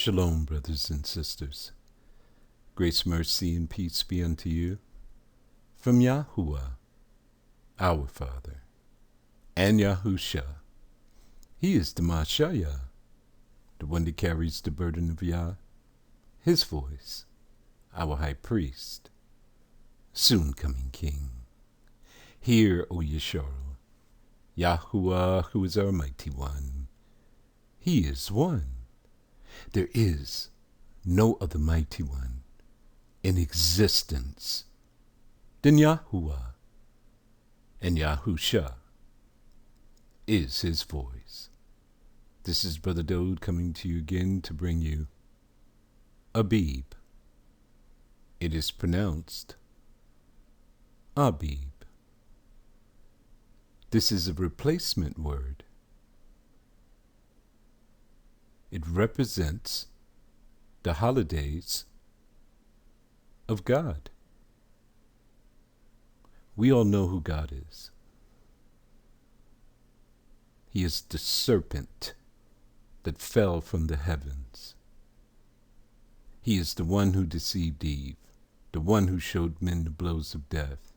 Shalom, brothers and sisters. Grace, mercy, and peace be unto you from Yahuwah, our Father, and Yahusha. He is the Mashayah, the one that carries the burden of Yah, his voice, our high priest, soon coming King. Hear, O Yeshua, Yahuwah, who is our mighty one. He is one. There is no other mighty one in existence than Yahuwah, and Yahusha is his voice. This is Brother Dode coming to you again to bring you Abib. It is pronounced Abib. This is a replacement word. It represents the holidays of God. We all know who God is. He is the serpent that fell from the heavens. He is the one who deceived Eve, the one who showed men the blows of death.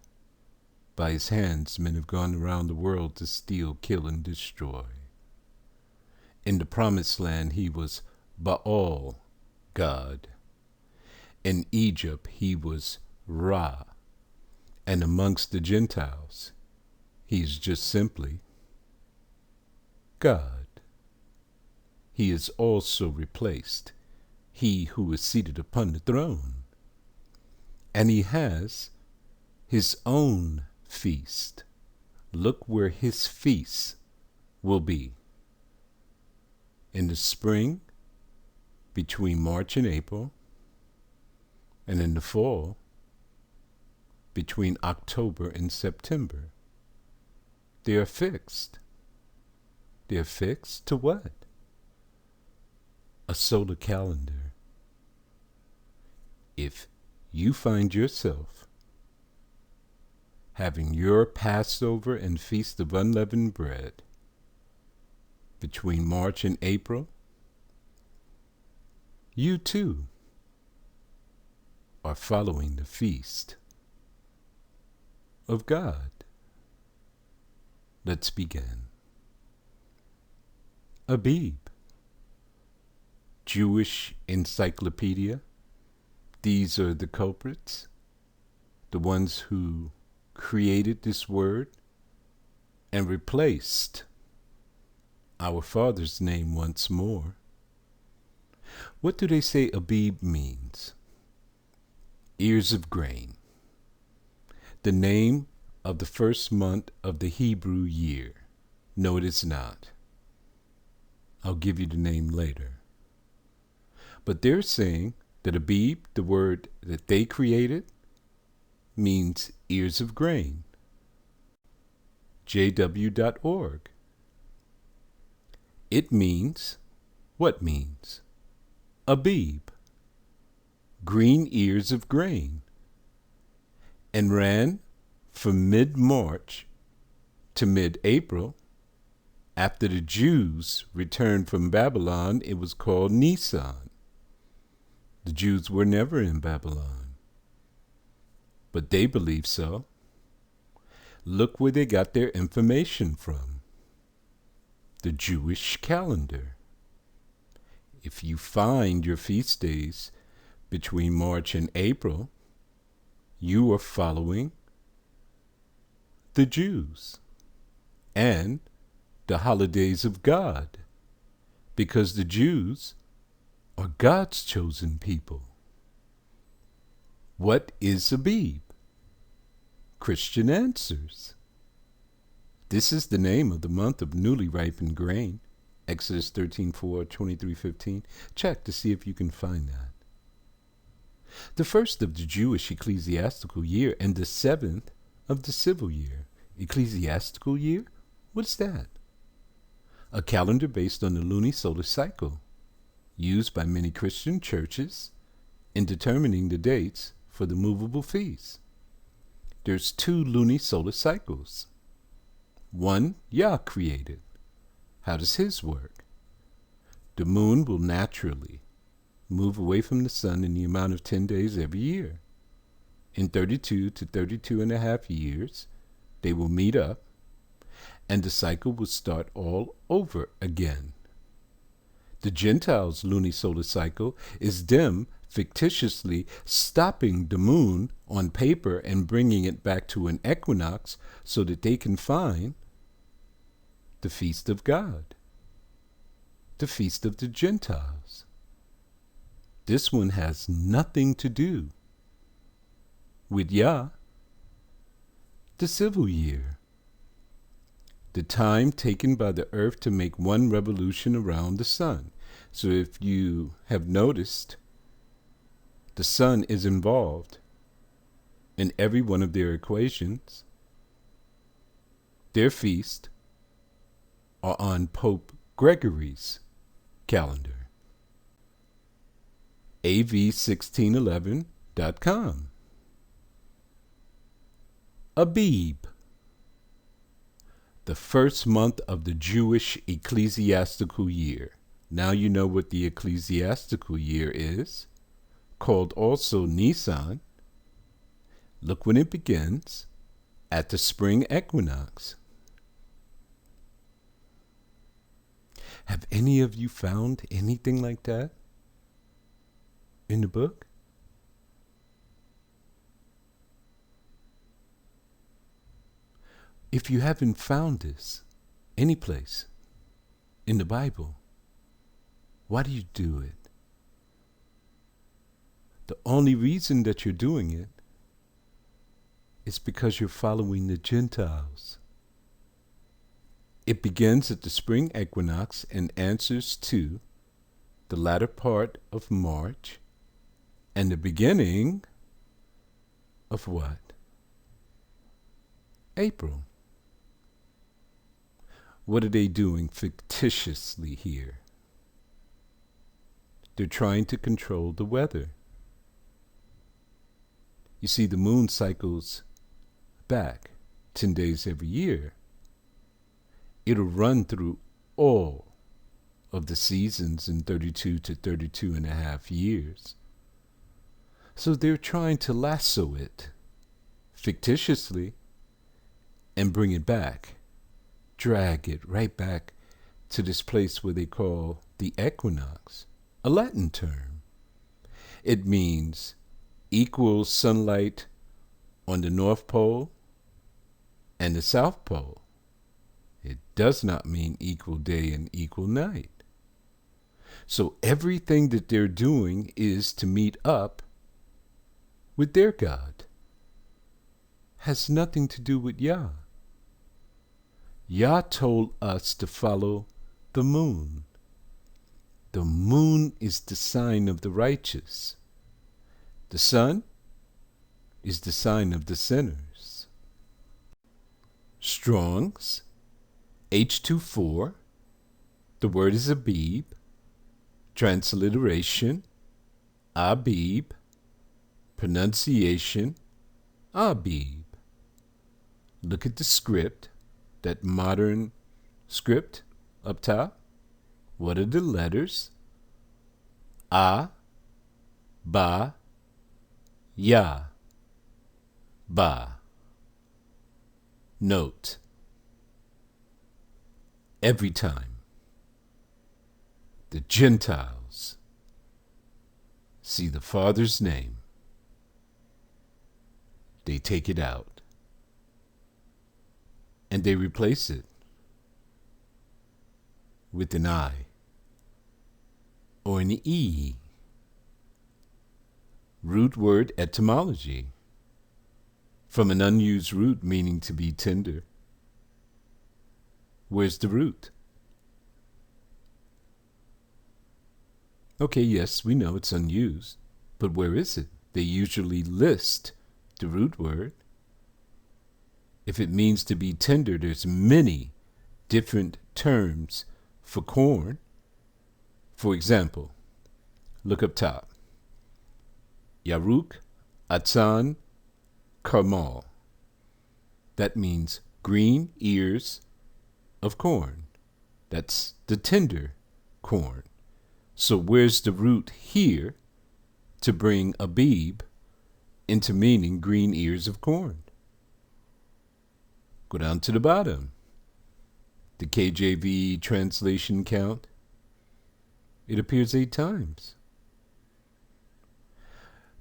By his hands men have gone around the world to steal, kill, and destroy. In the promised land he was Baal, God. In Egypt he was Ra. And amongst the Gentiles he is just simply God. He is also replaced, he who is seated upon the throne. And he has his own feast. Look where his feast will be. In the spring, between March and April, and in the fall, between October and September. They are fixed. They are fixed to what? A solar calendar. If you find yourself having your Passover and Feast of Unleavened Bread between March and April, you too are following the feast of God. Let's begin. Abib, Jewish encyclopedia. These are the culprits, the ones who created this word and replaced our Father's name once more. What do they say Abib means? Ears of grain. The name of the first month of the Hebrew year. No, it is not. I'll give you the name later. But they're saying that Abib, the word that they created, means ears of grain. jw.org. It means, what means? Abib, green ears of grain, and ran from mid-March to mid-April. After the Jews returned from Babylon, it was called Nisan. The Jews were never in Babylon, but they believe so. Look where they got their information from. The Jewish calendar. If you find your feast days between March and April, you are following the Jews and the holidays of God, because the Jews are God's chosen people. What is Abib? Christian Answers. This is the name of the month of newly ripened grain. Exodus 13:4, 23:15. Check to see if you can find that. The first of the Jewish ecclesiastical year and the seventh of the civil year. Ecclesiastical year? What's that? A calendar based on the lunisolar cycle, used by many Christian churches in determining the dates for the movable feasts. There's two lunisolar cycles. One Yah created. How does his work? The moon will naturally move away from the sun in the amount of 10 days every year. In 32 to 32 and a half years, they will meet up, and the cycle will start all over again. The Gentiles' lunisolar cycle is them fictitiously stopping the moon on paper and bringing it back to an equinox so that they can find the feast of God, the feast of the Gentiles. This one has nothing to do with Yah, the civil year, the time taken by the earth to make one revolution around the sun. So if you have noticed, the sun is involved in every one of their equations. Their feasts are on Pope Gregory's calendar. AV1611.com. Abib, the first month of the Jewish ecclesiastical year. Now you know what the ecclesiastical year is, called also Nisan. Look when it begins, at the spring equinox. Have any of you found anything like that in the book? If you haven't found this anyplace in the Bible, why do you do it? The only reason that you're doing it is because you're following the Gentiles. It begins at the spring equinox and answers to the latter part of March and the beginning of what? April. What are they doing fictitiously here? They're trying to control the weather. You see, the moon cycles back 10 days every year. It'll run through all of the seasons in 32 to 32 and a half years. So they're trying to lasso it fictitiously and bring it back, drag it right back to this place where they call the equinox, a Latin term. It means equal sunlight on the North Pole and the South Pole. It does not mean equal day and equal night. So everything that they're doing is to meet up with their God. Has nothing to do with Yah. Yah told us to follow the moon. The moon is the sign of the righteous. The sun is the sign of the sinners. Strong's H24, the word is Abib, transliteration, Abib, pronunciation, Aw-beeb. Look at the script, that modern script up top. What are the letters? A, Ba, Ya, Ba. Note, every time the Gentiles see the Father's name, they take it out and they replace it with an I or an E. Root word etymology, from an unused root meaning to be tender. Where's the root? Okay, yes, we know it's unused, but where is it? They usually list the root word. If it means to be tender, there's many different terms for corn. For example, look up top. Yaruk, Atzan, Karmal. That means green ears of corn. That's the tender corn. So where's the root here to bring Abib into meaning green ears of corn? Go down to the bottom. The KJV translation count. It appears 8 times.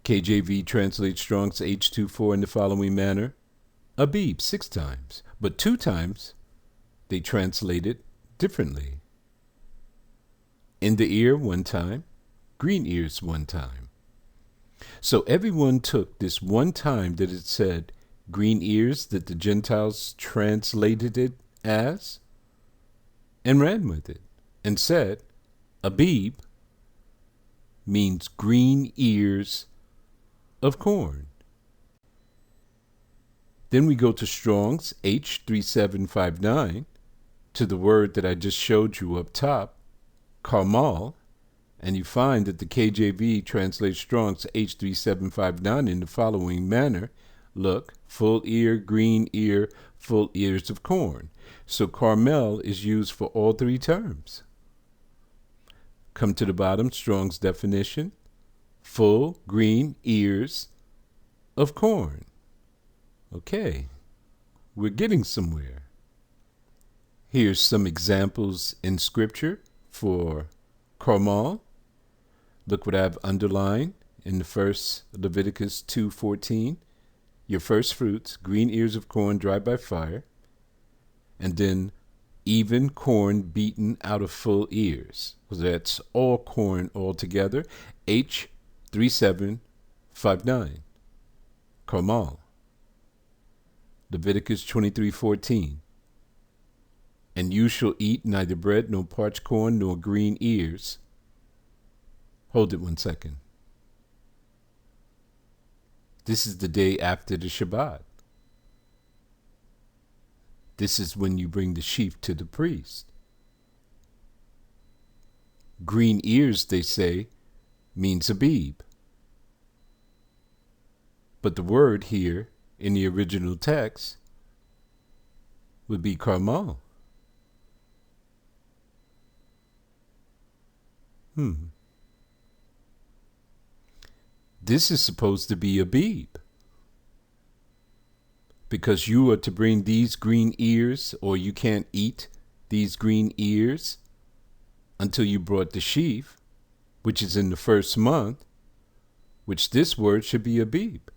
KJV translates Strong's H24 in the following manner. Abib 6 times, but 2 times they translate it differently. In the ear 1 time, green ears 1 time. So everyone took this 1 time that it said green ears that the Gentiles translated it as and ran with it and said Abib means green ears of corn. Then we go to Strong's H3759 to the word that I just showed you up top, Carmel, and you find that the KJV translates Strong's H3759 in the following manner. Look, full ear, green ear, full ears of corn. So Carmel is used for all 3 terms. Come to the bottom, Strong's definition, full green ears of corn. Okay, we're getting somewhere. Here's some examples in Scripture for Carmel. Look what I've underlined in the first Leviticus 2:14. Your first fruits, green ears of corn dried by fire, and then even corn beaten out of full ears. So that's all corn altogether. H3759. Carmel. Leviticus 23:14. And you shall eat neither bread, nor parched corn, nor green ears. Hold it 1 second. This is the day after the Shabbat. This is when you bring the sheaf to the priest. Green ears, they say, means Abib. But the word here in the original text would be Carmel. This is supposed to be Abib. Because you are to bring these green ears, or you can't eat these green ears until you brought the sheaf, which is in the first month, which this word should be Abib.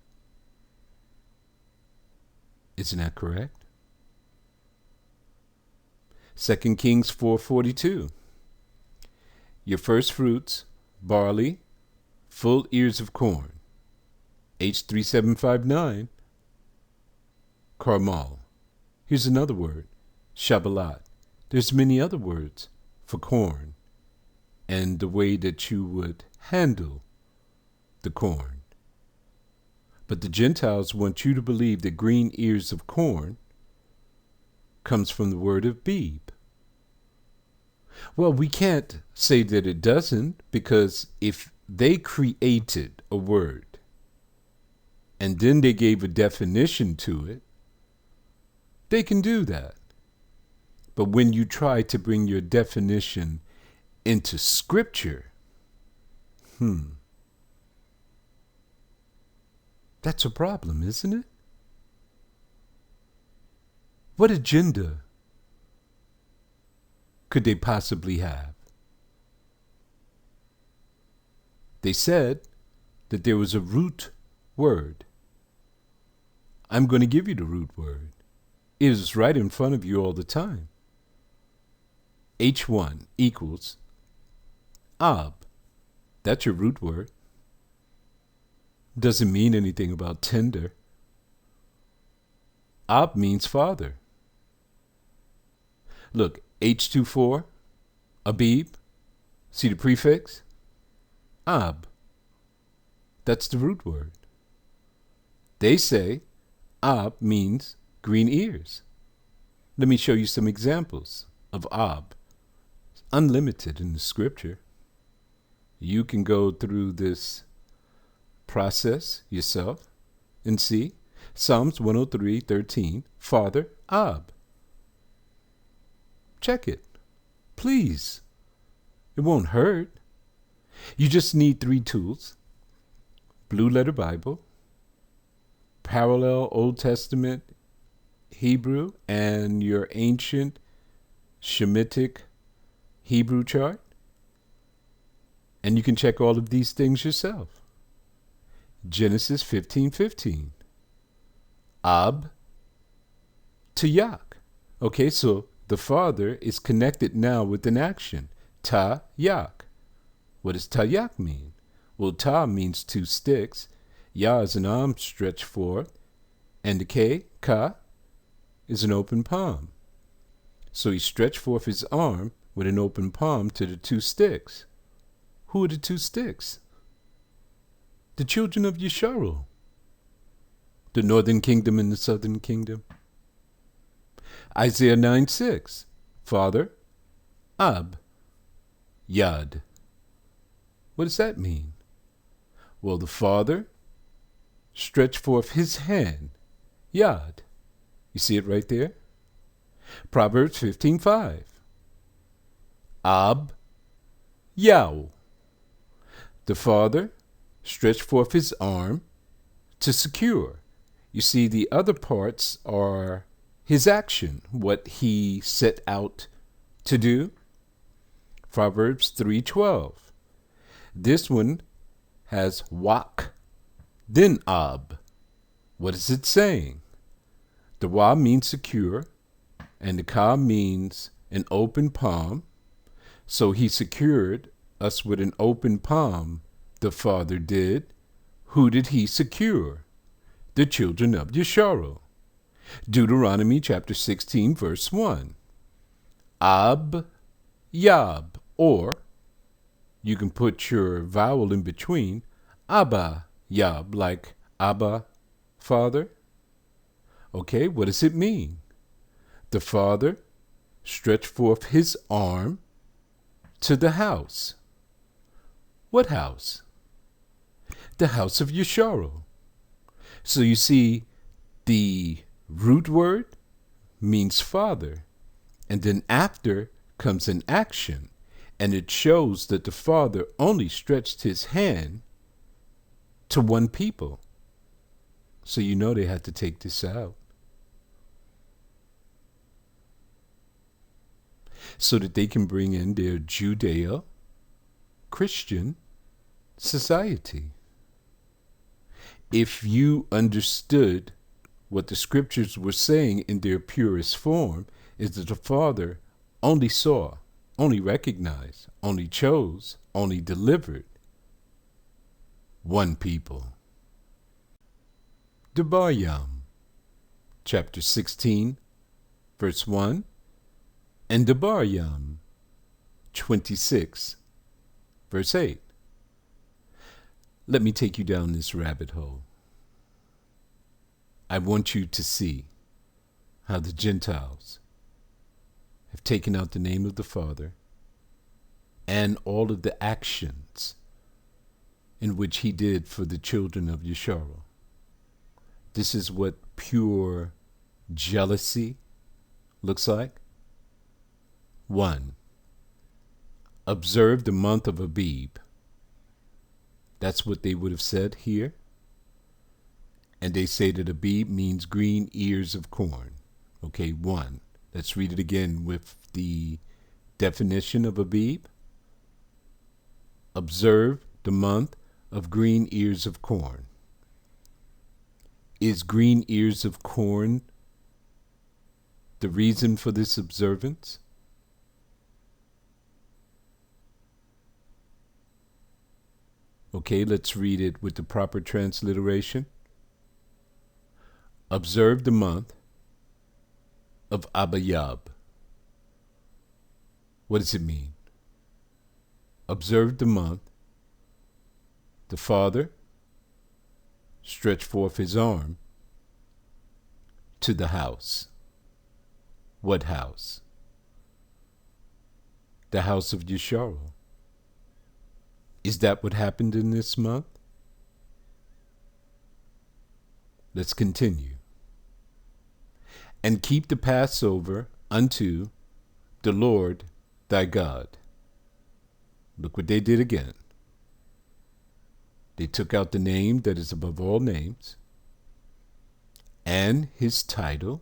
Isn't that correct? 2 Kings 4:42. Your first fruits, barley, full ears of corn. H3759. Carmel. Here's another word, Shabbalat. There's many other words for corn and the way that you would handle the corn. But the Gentiles want you to believe that green ears of corn comes from the word of Abib. Well, we can't say that it doesn't, because if they created a word and then they gave a definition to it, they can do that. But when you try to bring your definition into Scripture, that's a problem, isn't it? What agenda could they possibly have? They said that there was a root word. I'm going to give you the root word. It is right in front of you all the time. H1 equals Ab. That's your root word. Doesn't mean anything about tender. Ab means father. Look, H24, Abib. See the prefix? Ab. That's the root word. They say Ab means green ears. Let me show you some examples of Ab. It's unlimited in the Scripture. You can go through this process yourself and see. Psalms 103:13, Father Ab. Check it, please. It won't hurt. You just need 3 tools: Blue Letter Bible, parallel Old Testament Hebrew, and your ancient Shemitic Hebrew chart. And you can check all of these things yourself. Genesis 15:15. Ab to Yak. Okay, so the father is connected now with an action. Ta Yak. What does ta Yak mean? Well, ta means 2 sticks. Ya is an arm stretched forth. And the K, ka, is an open palm. So he stretched forth his arm with an open palm to the 2 sticks. Who are the 2 sticks? The children of Yisharu. The northern kingdom and the southern kingdom. Isaiah 9:6. Father, Ab, Yad. What does that mean? Well, the father stretched forth his hand, Yad. You see it right there? Proverbs 15:5. Ab, Yao. The father stretched forth his arm to secure. You see, the other parts are his action, what he set out to do. Proverbs 3:12. This one has wak, then ab. What is it saying? The wa means secure, and the ka means an open palm. So he secured us with an open palm, the father did. Who did he secure? The children of Yisharu. Deuteronomy chapter 16, verse 1. Ab, Yab, or you can put your vowel in between, Abba, Yab, like Abba, Father. Okay, what does it mean? The father stretched forth his arm to the house. What house? The house of Yisharu. So you see, the root word means father, and then after comes an action, and it shows that the father only stretched his hand to one people. So you know they had to take this out, so that they can bring in their Judeo-Christian society. If you understood what the scriptures were saying in their purest form, is that the Father only saw, only recognized, only chose, only delivered one people. Debaryam, chapter 16, verse 1, and Debaryam, 26, verse 8. Let me take you down this rabbit hole. I want you to see how the Gentiles have taken out the name of the Father and all of the actions in which he did for the children of Yisharu. This is what pure jealousy looks like. 1. Observe the month of Abib. That's what they would have said here. And they say that Abib means green ears of corn. Okay, 1. Let's read it again with the definition of Abib. Observe the month of green ears of corn. Is green ears of corn the reason for this observance? Okay, let's read it with the proper transliteration. Observe the month of Abayab. What does it mean? Observe the month. The father stretched forth his arm to the house. What house? The house of Yisharu. Is that what happened in this month? Let's continue. And keep the Passover unto the Lord thy God. Look what they did again. They took out the name that is above all names and his title,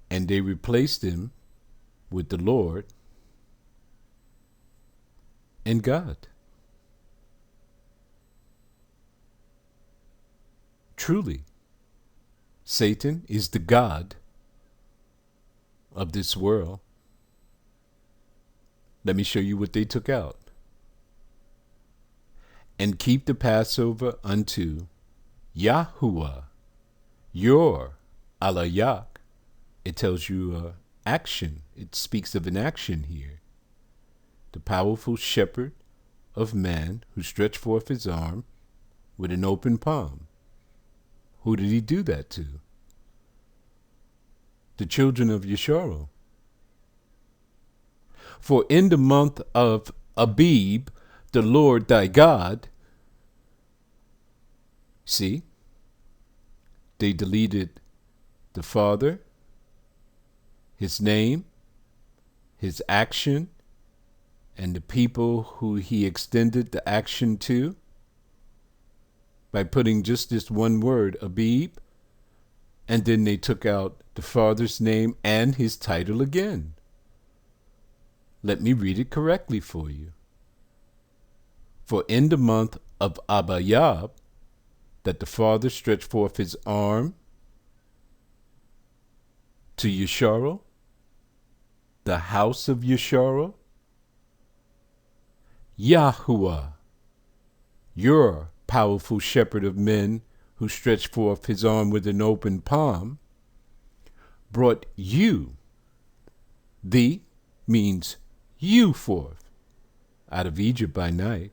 and they replaced him with the Lord and God. Truly, Satan is the God of this world. Let me show you what they took out. And keep the Passover unto Yahuwah, your Alayak. It tells you action. It speaks of an action here. The powerful shepherd of man who stretched forth his arm with an open palm. Who did he do that to? The children of Yisrael. For in the month of Abib, the Lord thy God, see, they deleted the Father, his name, his action, and the people who he extended the action to by putting just this one word, Abib, and then they took out the Father's name and his title again. Let me read it correctly for you. For in the month of Abib, that the Father stretched forth his arm to Yisrael, the house of Yisrael, Yahuwah, your powerful shepherd of men who stretched forth his arm with an open palm, brought you, thee means you forth, out of Egypt by night.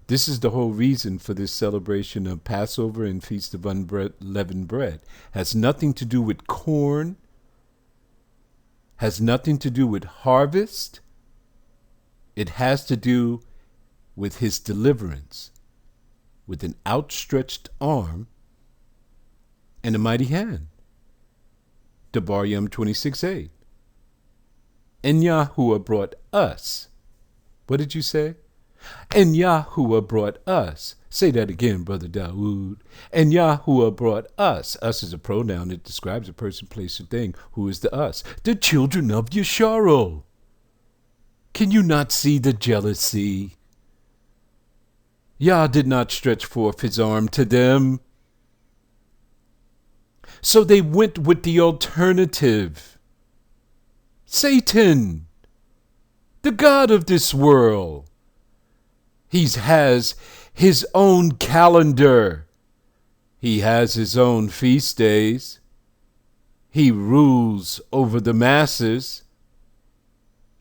This is the whole reason for this celebration of Passover and Feast of Unleavened Bread. Has nothing to do with corn, has nothing to do with harvest. It has to do with his deliverance, with an outstretched arm and a mighty hand. Devarim 26:8. And Yahuwah brought us. What did you say? And Yahuwah brought us. Say that again, Brother Dawood. And Yahuwah brought us. Us is a pronoun that describes a person, place, or thing. Who is the us? The children of Yisrael. Can you not see the jealousy? Yah did not stretch forth his arm to them. So they went with the alternative. Satan, the God of this world. He has his own calendar. He has his own feast days. He rules over the masses.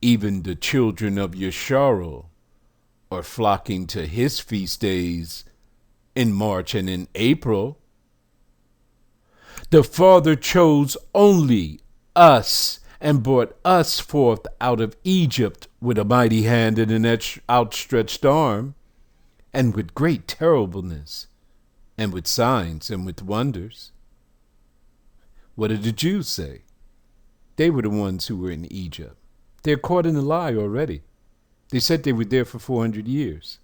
Even the children of Yisrael are flocking to his feast days in March and in April. The Father chose only us and brought us forth out of Egypt with a mighty hand and an outstretched arm, and with great terribleness, and with signs and with wonders. What did the Jews say? They were the ones who were in Egypt. They're caught in a lie already. They said they were there for 400 years.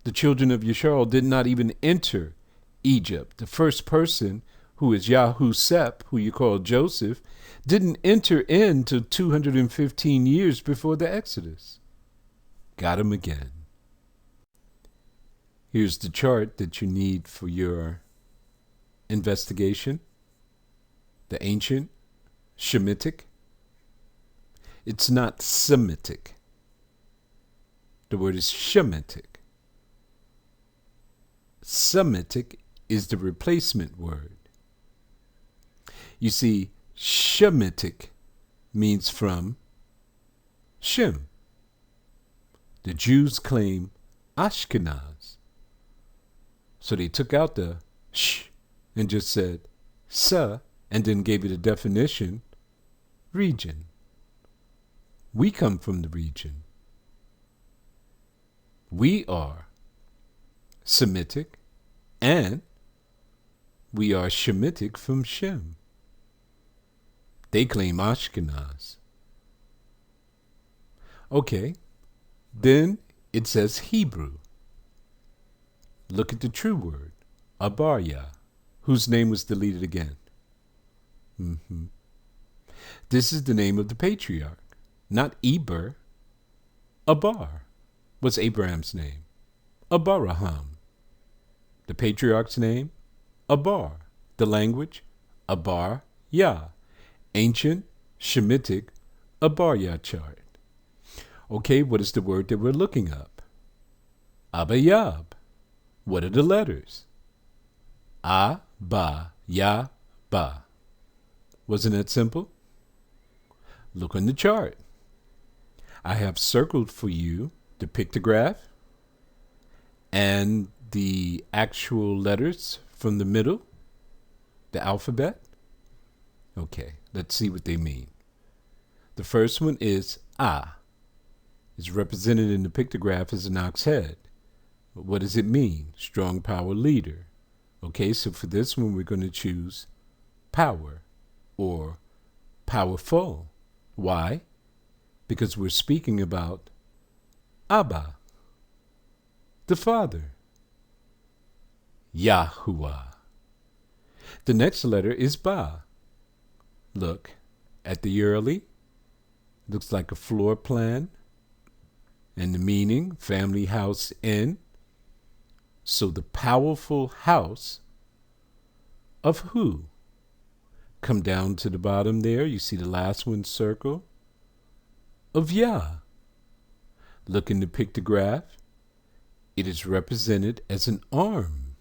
The children of Yisrael did not even enter Egypt. The first person, who is Yahusep, who you call Joseph, didn't enter in till 215 years before the Exodus. Got him again. Here's the chart that you need for your investigation. The ancient Shemitic. It's not Semitic. The word is Shemitic. Semitic is the replacement word. You see, Shemitic means from Shem. The Jews claim Ashkenaz. So they took out the sh and just said sa, and then gave it a definition, region. We come from the region. We are Semitic, and we are Shemitic from Shem. They claim Ashkenaz. Okay, then it says Hebrew. Look at the true word, Abarya, whose name was deleted again. This is the name of the patriarch, not Eber. Abar was Abraham's name. Abaraham. The patriarch's name, Abar. The language, Abar Yah. Ancient Shemitic Abarya chart. Okay, what is the word that we're looking up? Abayab. What are the letters? A, Ba, Ya, Ba. Wasn't that simple? Look on the chart. I have circled for you the pictograph and the actual letters from the middle, the alphabet. Okay, let's see what they mean. The first one is A. It's represented in the pictograph as an ox head. But what does it mean? Strong power leader. Okay, so for this one, we're going to choose power or powerful. Why? Because we're speaking about Abba, the Father. Yahuwah. The next letter is Ba. Look at the early. Looks like a floor plan. And the meaning, family house in. So the powerful house of who? Come down to the bottom there. You see the last one circle. Of Yah. Look in the pictograph. It is represented as an arm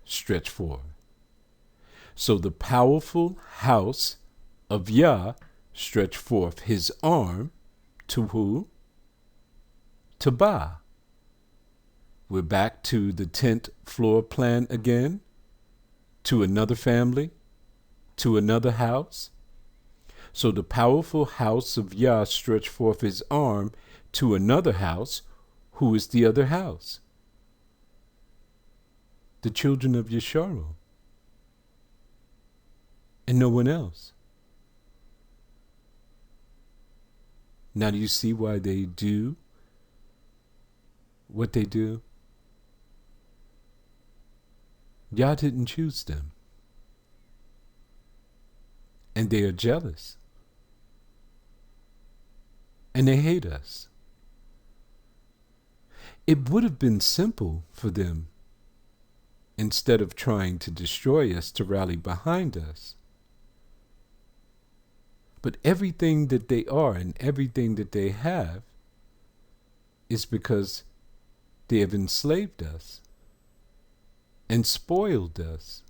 stretched forward. So the powerful house of Yah stretched forth his arm to who? To Ba. We're back to the tent floor plan again, to another family, to another house. So the powerful house of Yah stretched forth his arm to another house. Who is the other house? The children of Yesharal. And no one else. Now do you see why they do what they do? Yah didn't choose them. And they are jealous. And they hate us. It would have been simple for them, instead of trying to destroy us, to rally behind us. But everything that they are and everything that they have is because they have enslaved us and spoiled us.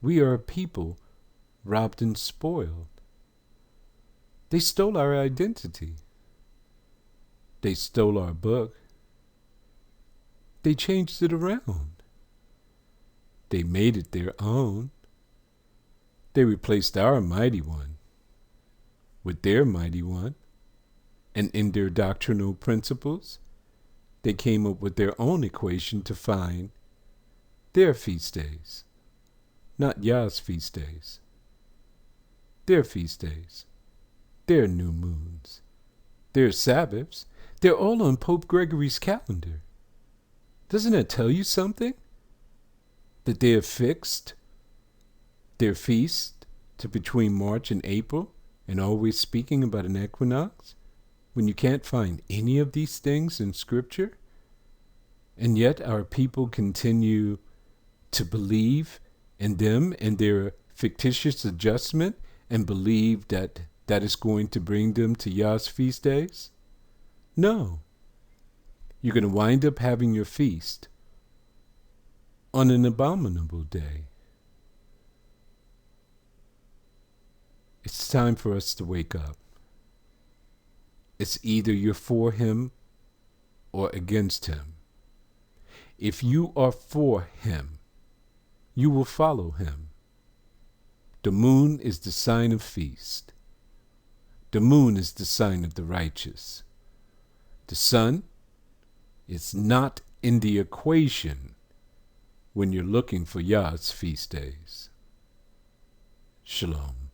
We are a people robbed and spoiled. They stole our identity. They stole our book. They changed it around. They made it their own. They replaced our mighty one with their mighty one. And in their doctrinal principles, they came up with their own equation to find their feast days. Not Yah's feast days. Their feast days. Their new moons. Their Sabbaths. They're all on Pope Gregory's calendar. Doesn't that tell you something? That they have fixed their feast to between March and April and always speaking about an equinox when you can't find any of these things in Scripture? And yet our people continue to believe in them and their fictitious adjustment and believe that that is going to bring them to Yah's feast days? No. You're going to wind up having your feast on an abominable day. It's time for us to wake up. It's either you're for him or against him. If you are for him, you will follow him. The moon is the sign of feast. The moon is the sign of the righteous. The sun is not in the equation when you're looking for Yah's feast days. Shalom.